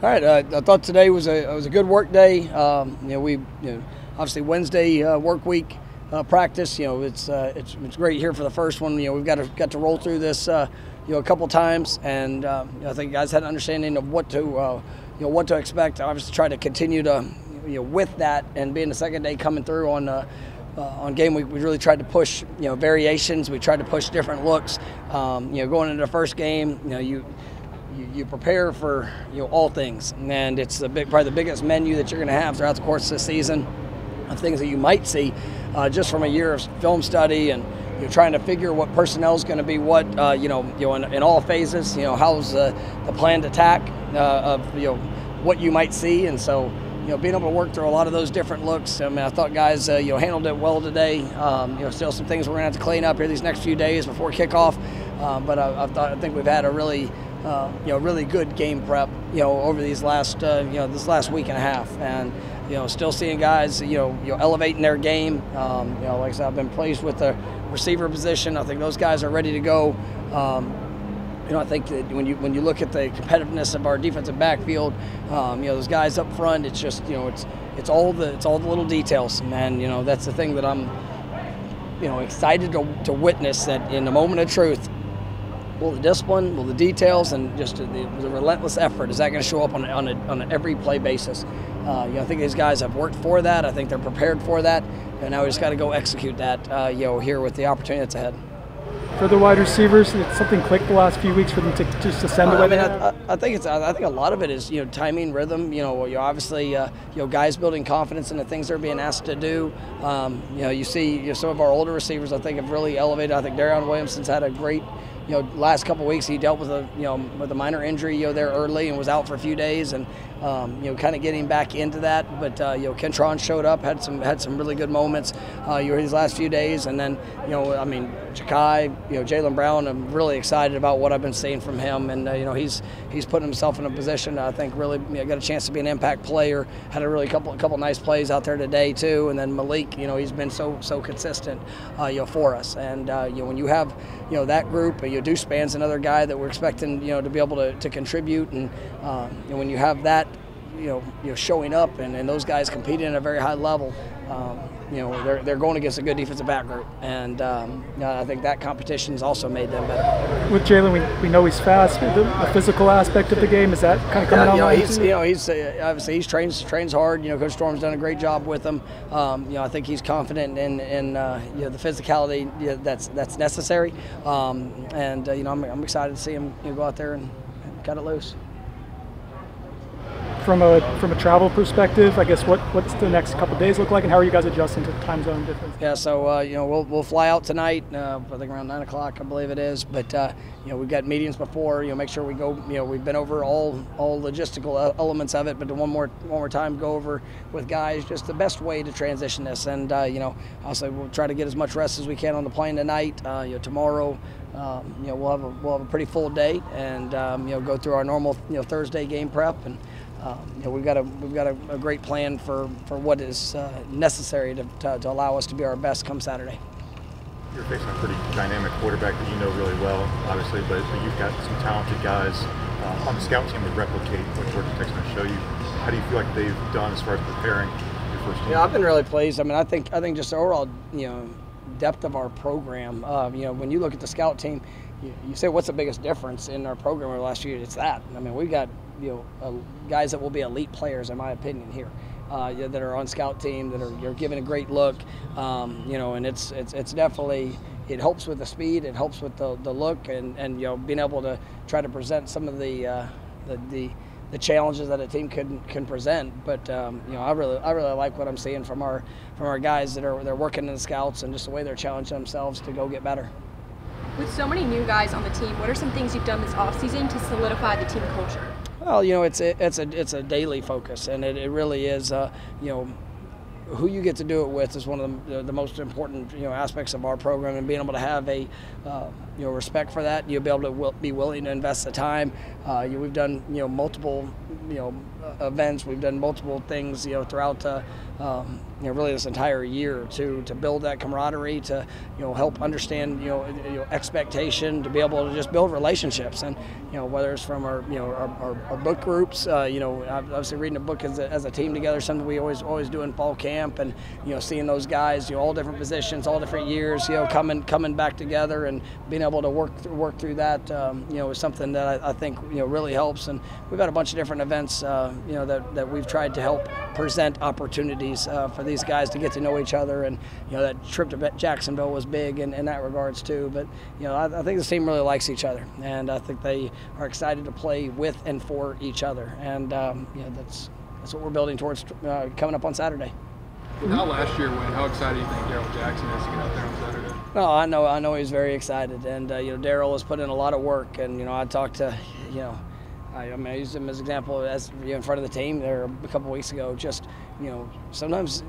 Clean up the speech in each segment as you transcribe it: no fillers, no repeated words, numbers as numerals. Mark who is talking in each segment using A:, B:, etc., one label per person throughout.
A: All right, I thought today was a good work day. Obviously Wednesday work week practice. It's great here for the first one. We've got to roll through this a couple times, and I think guys had an understanding of what to expect. Obviously, try to continue to with that, and being the second day coming through on game week, we really tried to push variations. We tried to push different looks. Going into the first game, you prepare for all things, and it's probably the biggest menu that you're going to have throughout the course of the season of things that you might see just from a year of film study, and you're trying to figure what personnel is going to be what in all phases. How's the planned attack of what you might see, and so being able to work through a lot of those different looks. I mean, I thought guys handled it well today. Still some things we're going to have to clean up here these next few days before kickoff, but I think we've had a really really good game prep, over these last, this last week and a half, and still seeing guys, elevating their game. Like I said, I've been pleased with the receiver position. I think those guys are ready to go. I think that when you look at the competitiveness of our defensive backfield, those guys up front, it's just it's all the little details, and that's the thing that I'm excited to witness, that in the moment of truth. Will the discipline, will the details, and just the relentless effort, is that going to show up on an every play basis? I think these guys have worked for that. I think they're prepared for that, and now we just got to go execute that. Here with the opportunity that's ahead.
B: For the wide receivers, did something click the last few weeks for them to just ascend the way they have?
A: I think a lot of it is timing, rhythm. Obviously guys building confidence in the things they're being asked to do. You see some of our older receivers I think have really elevated. I think Darion Williamson's had a great last couple of weeks. He dealt with a minor injury there early and was out for a few days, and kind of getting back into that. But Kentron showed up, had some really good moments these last few days, and then Ja'Kai, Jaylen Brown. I'm really excited about what I've been seeing from him, and he's putting himself in a position I think really got a chance to be an impact player. Had a really couple nice plays out there today too, and then Malik, he's been so consistent for us, and when you have that group, Deuce Span's another guy that we're expecting to be able to contribute, and when you have that showing up and those guys competing at a very high level, they're going against a good defensive back group, and I think that competition's also made them better.
B: With Jaylen, we know he's fast. The physical aspect of the game, is that kind of coming on?
A: He's obviously he's trains hard. Coach Storm's done a great job with him. I think he's confident in the physicality that's necessary, and I'm excited to see him go out there and cut it loose.
B: From a travel perspective, I guess what's the next couple of days look like, and how are you guys adjusting to the time zone difference?
A: Yeah, so we'll fly out tonight. I think around 9 o'clock, I believe it is. But we've got meetings before. Make sure we go. We've been over all logistical elements of it, but one more time go over with guys just the best way to transition this. And also we'll try to get as much rest as we can on the plane tonight. Tomorrow. We'll have a pretty full day, and go through our normal Thursday game prep, and we've got a great plan for what is necessary to allow us to be our best come Saturday.
C: You're facing a pretty dynamic quarterback that you know really well, obviously, but you've got some talented guys on the scout team to replicate what Georgia Tech's going to show you. How do you feel like they've done as far as preparing your first team?
A: Yeah, I've been really pleased. I think just the overall depth of our program. When you look at the scout team, you say what's the biggest difference in our program over the last year? It's that. We've got guys that will be elite players, in my opinion, here that are on scout team, that are giving a great look. And it's definitely, it helps with the speed, it helps with the look, and being able to try to present some of the challenges that a team can present. But I really like what I'm seeing from our guys they're working in the scouts, and just the way they're challenging themselves to go get better.
D: With so many new guys on the team, what are some things you've done this offseason to solidify the team culture?
A: Well, it's a daily focus, and it really is. Who you get to do it with is one of the most important aspects of our program, and being able to have a respect for that. You'll be able to be willing to invest the time. We've done multiple events. We've done multiple things throughout really this entire year to build that camaraderie, to help understand expectation, to be able to just build relationships, and whether it's from our book groups, obviously reading a book as a team together, something we always do in fall camp, and seeing those guys all different positions, all different years, coming back together and being able to work through that is something that I think really helps. And we've had a bunch of different events that we've tried to help present opportunities for these guys to get to know each other, and that trip to Jacksonville was big in that regards too. But I think this team really likes each other, and I think they are excited to play with and for each other, and that's what we're building towards coming up on Saturday.
E: With how last year went, how excited do you think Daryl Jackson is to get out there on Saturday?
A: No, I know he's very excited, and Daryl has put in a lot of work, and I talked to I used him as an example as in front of the team there a couple weeks ago. Just sometimes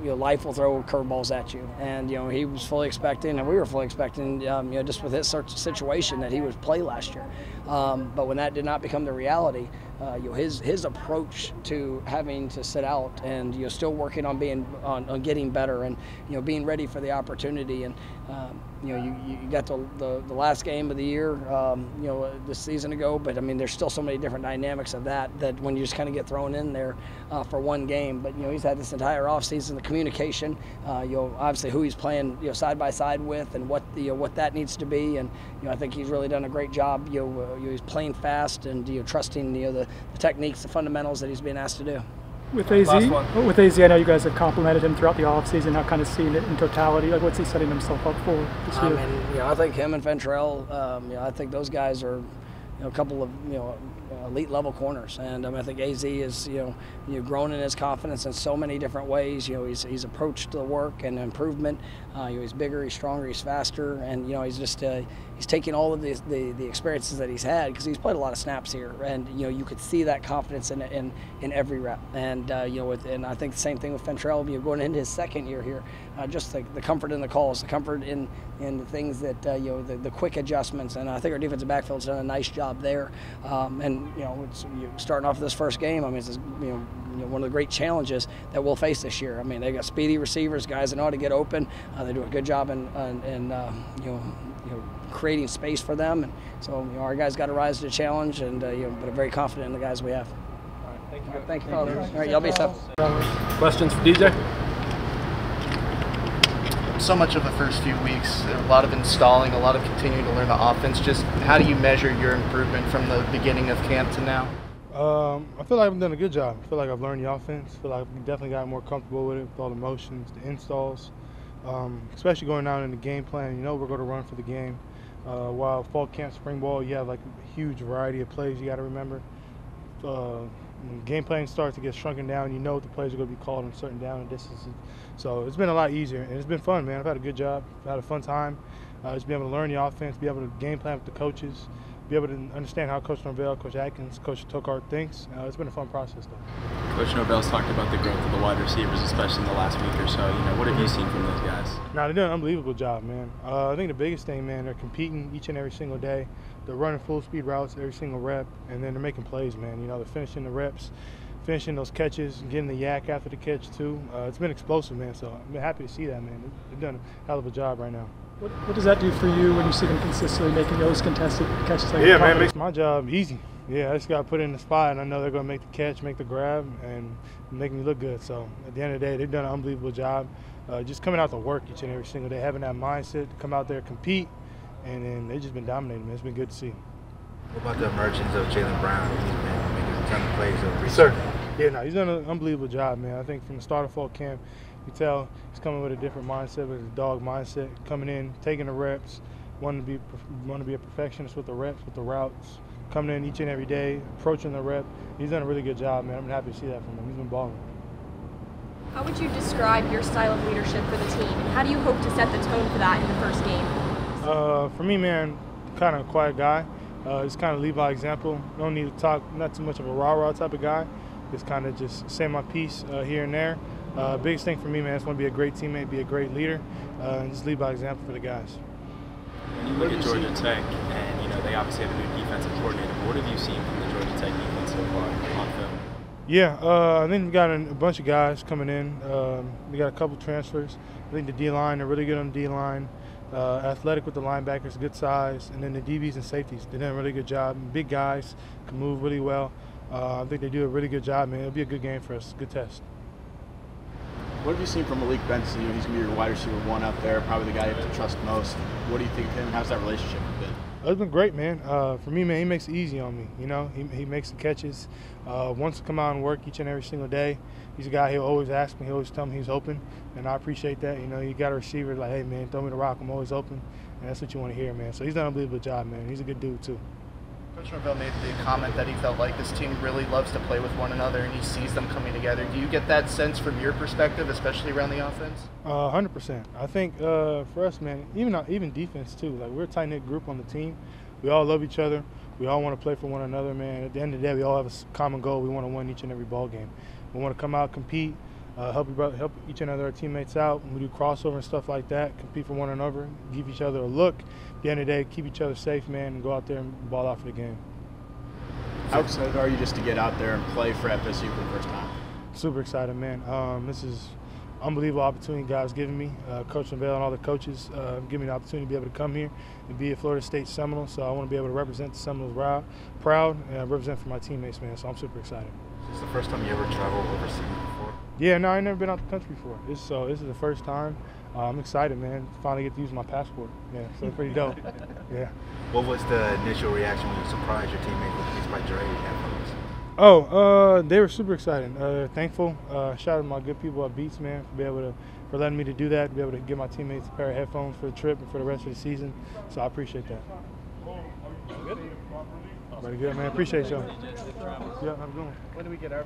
A: life will throw curveballs at you, and he was fully expecting, and we were fully expecting, just with his situation that he would play last year. But when that did not become the reality, his approach to having to sit out and still working on on getting better, and being ready for the opportunity, and you got the last game of the year this season ago, but I mean there's still so many different dynamics of that when you just kind of get thrown in there for one game. But he's had this entire offseason, the communication, obviously who he's playing side by side with, and what that needs to be, and I think he's really done a great job. He's playing fast and trusting the techniques, the fundamentals that he's being asked to do.
B: With AZ, I know you guys have complimented him throughout the offseason. Now, kind of seeing it in totality, like what's he setting himself up for this year?
A: I mean, I think him and Ventrell, I think those guys are a couple of elite level corners, and I think AZ is grown in his confidence in so many different ways. He's approached the work and improvement. He's bigger, he's stronger, he's faster, and he's just he's taking all of the experiences that he's had, because he's played a lot of snaps here, and you could see that confidence in every rep. And and I think the same thing with Ventrell, going into his second year here, just the comfort in the calls, the comfort in the things that the quick adjustments, and I think our defensive backfield's done a nice job there. And it's starting off this first game. I mean, it's one of the great challenges that we'll face this year. I mean, they got speedy receivers, guys that know how to get open. They do a good job in creating space for them, and so our guys got to rise to the challenge, and but I'm very confident in the guys we have.
E: All right, thank you.
A: Thank you. All right, y'all be safe.
E: Questions for DJ?
F: So much of the first few weeks, a lot of installing, a lot of continuing to learn the offense. Just how do you measure your improvement from the beginning of camp to now?
G: I feel like I've done a good job. I feel like I've learned the offense. I feel like I've definitely gotten more comfortable with it, with all the motions, the installs, especially going out in the game plan. We're going to run for the game. While fall camp, spring ball, you have like a huge variety of plays you got to remember. When game planning starts to get shrunken down, what the plays are going to be called on certain down and distances. So it's been a lot easier, and it's been fun, man. I've had a good job. I've had a fun time. Just be able to learn the offense, be able to game plan with the coaches, be able to understand how Coach Norvell, Coach Atkins, Coach Tokart thinks. It's been a fun process, though.
H: Coach Norvell's talked about the growth of the wide receivers, especially in the last week or so. What have you seen from those guys?
G: They're doing an unbelievable job, man. I think the biggest thing, man, they're competing each and every single day. They're running full speed routes every single rep, and then they're making plays, man. They're finishing the reps, finishing those catches, getting the yak after the catch too. It's been explosive, man. So I'm happy to see that, man. They've done a hell of a job right now.
B: What does that do for you when you see them consistently making those contested catches?
G: Yeah, man, it makes my job easy. Yeah, I just got to put it in the spot, and I know they're going to make the catch, make the grab, and make me look good. So at the end of the day, they've done an unbelievable job. Just coming out to work each and every single day, having that mindset to come out there, compete, and then they've just been dominating, man. It's been good to see.
I: What about the emergence of Jaylen Brown? He's been making a ton of plays over recently.
G: Sir. Yeah, he's done an unbelievable job, man. I think from the start of fall camp, you tell he's coming with a different mindset, with a dog mindset, coming in, taking the reps, wanting to be a perfectionist with the reps, with the routes, coming in each and every day, approaching the rep. He's done a really good job, man. I'm happy to see that from him. He's been balling.
D: How would you describe your style of leadership for the team, and how do you hope to set the tone for that in the first game?
G: For me, man, kind of a quiet guy. Just kind of lead by example. Don't need to talk, not too much of a rah-rah type of guy. Just kind of just say my piece here and there. Biggest thing for me, man, is want to be a great teammate, be a great leader, and just lead by example for the guys.
H: When You look at Georgia Tech, and they obviously have a new defensive coordinator. What have you seen from the Georgia Tech defense so far on film?
G: Yeah, I think we got a bunch of guys coming in. We got a couple transfers. I think the D-line, they're really good on the D-line. Athletic with the linebackers, good size. And then the DBs and safeties, they did a really good job. Big guys, can move really well. I think they do a really good job, man. It'll be a good game for us, good test.
J: What have you seen from Malik Benson? He's going to be your wide receiver one out there, probably the guy you have to trust most. What do you think of him? How's that relationship been?
G: It's been great, man. For me, man, he makes it easy on me. He makes the catches. Wants to come out and work each and every single day. He's a guy, he'll always ask me, he'll always tell me he's open, and I appreciate that. You got a receiver like, hey, man, throw me the rock, I'm always open, and that's what you want to hear, man. So he's done an unbelievable job, man. He's a good dude, too.
F: Coach Norvell made the comment that he felt like this team really loves to play with one another and he sees them coming together. Do you get that sense from your perspective, especially around the offense?
G: 100%. I think for us, man, even defense too. Like, we're a tight-knit group on the team. We all love each other. We all want to play for one another, man. At the end of the day, we all have a common goal. We want to win each and every ball game. We want to come out, compete, help each and other our teammates out. When we do crossover and stuff like that, compete for one another, give each other a look. At the end of the day, keep each other safe, man, and go out there and ball out for the game.
J: How excited are you just to get out there and play for FSU for the first time?
G: Super excited, man. This is unbelievable opportunity God's given me. Coach Norvell and all the coaches give me the opportunity to be able to come here and be a Florida State Seminole. So I want to be able to represent the Seminoles proud and represent for my teammates, man. So I'm super excited.
C: Is this the first time you ever traveled overseas before?
G: Yeah, no, I've never been out the country before. So this is the first time. I'm excited, man. Finally get to use my passport. Yeah, so it's pretty dope. Yeah.
I: What was the initial reaction when you surprised your teammates with these by Dre headphones?
G: Oh, they were super excited. Thankful. Shout out to my good people at Beats, man, for letting me to do that, to be able to give my teammates a pair of headphones for the trip and for the rest of the season. So I appreciate that. Good? Very good, man. Appreciate y'all. Yeah, have a good one.
F: When do we get our